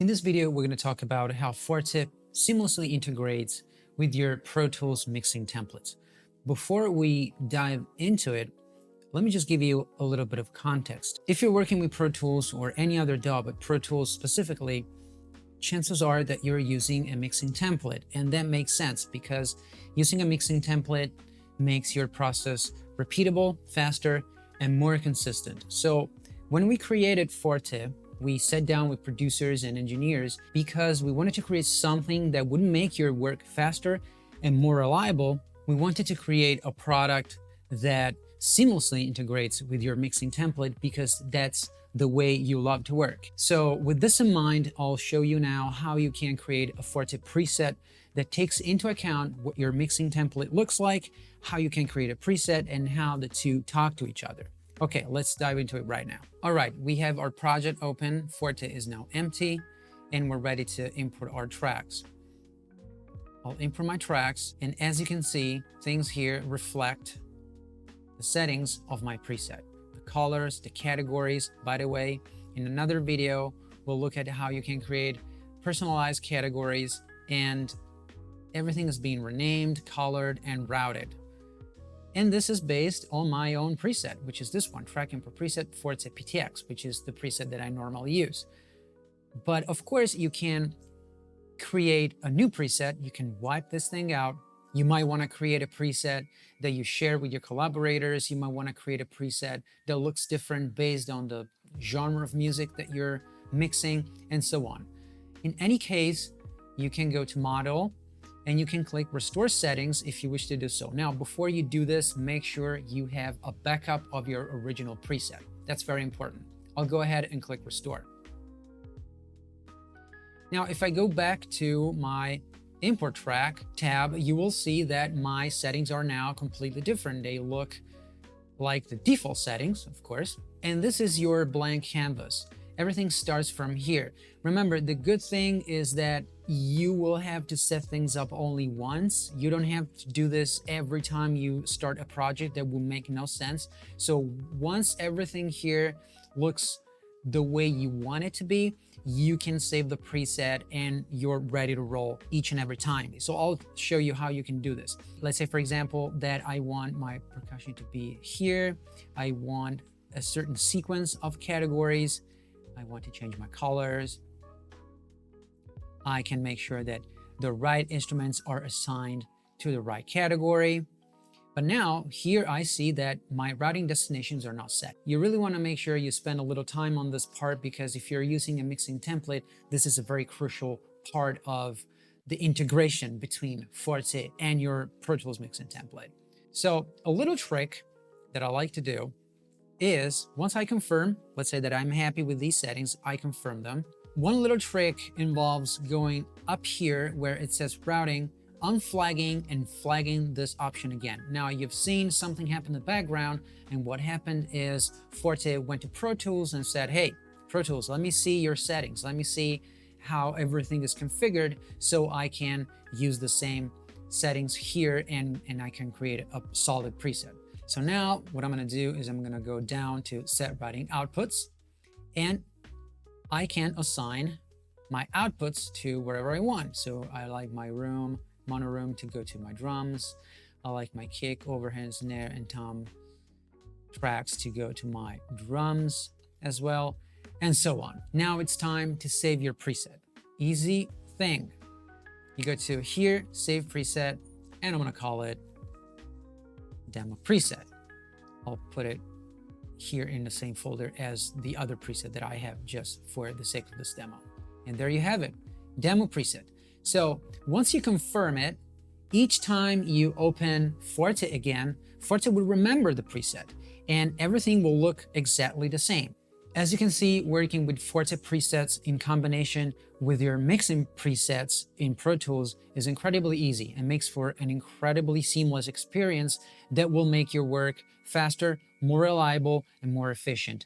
In this video, we're going to talk about how Forte seamlessly integrates with your Pro Tools mixing templates. Before we dive into it, let me just give you a little bit of context. If you're working with Pro Tools or any other DAW, but Pro Tools specifically, chances are that you're using a mixing template. And that makes sense because using a mixing template makes your process repeatable, faster, and more consistent. So when we created Forte, we sat down with producers and engineers because we wanted to create something that would make your work faster and more reliable. We wanted to create a product that seamlessly integrates with your mixing template because that's the way you love to work. So with this in mind, I'll show you now how you can create a Forte preset that takes into account what your mixing template looks like, how you can create a preset, and how the two talk to each other. Okay, let's dive into it right now. All right, we have our project open. Forte is now empty, and we're ready to import our tracks. I'll import my tracks, and as you can see, things here reflect the settings of my preset. The colors, the categories. By the way, in another video, we'll look at how you can create personalized categories, and everything is being renamed, colored, and routed. And this is based on my own preset, which is this one, Track Import Preset Forte PTX, which is the preset that I normally use. But of course, you can create a new preset. You can wipe this thing out. You might want to create a preset that you share with your collaborators. You might want to create a preset that looks different based on the genre of music that you're mixing, and so on. In any case, you can go to Model, and you can click Restore Settings if you wish to do so. Now, before you do this, make sure you have a backup of your original preset. That's very important. I'll go ahead and click Restore. Now, if I go back to my Import Track tab, you will see that my settings are now completely different. They look like the default settings, of course, and this is your blank canvas. Everything starts from here. Remember, the good thing is that you will have to set things up only once. You don't have to do this every time you start a project. That will make no sense. So once everything here looks the way you want it to be, you can save the preset and you're ready to roll each and every time. So I'll show you how you can do this. Let's say, for example, that I want my percussion to be here. I want a certain sequence of categories. I want to change my colors. I can make sure that the right instruments are assigned to the right category. But now here I see that my routing destinations are not set. You really want to make sure you spend a little time on this part because if you're using a mixing template, this is a very crucial part of the integration between Forte and your Pro Tools mixing template. So a little trick that I like to do is once I confirm, let's say that I'm happy with these settings, I confirm them. One little trick involves going up here where it says routing, unflagging and flagging this option again. Now you've seen something happen in the background, and what happened is Forte went to Pro Tools and said, hey, Pro Tools, let me see your settings. Let me see how everything is configured so I can use the same settings here and I can create a solid preset. So now what I'm going to do is I'm going to go down to Set Routing Outputs, and I can assign my outputs to wherever I want. So I like my mono room to go to my drums. I like my kick, overhead, snare, and tom tracks to go to my drums as well, and so on. Now it's time to save your preset. Easy thing. You go to here, Save Preset, and I'm going to call it Demo Preset. I'll put it here in the same folder as the other preset that I have just for the sake of this demo. And there you have it, Demo Preset. So once you confirm it, each time you open Forte again, Forte will remember the preset and everything will look exactly the same. As you can see, working with Forte presets in combination with your mixing presets in Pro Tools is incredibly easy and makes for an incredibly seamless experience that will make your work faster, more reliable, and more efficient.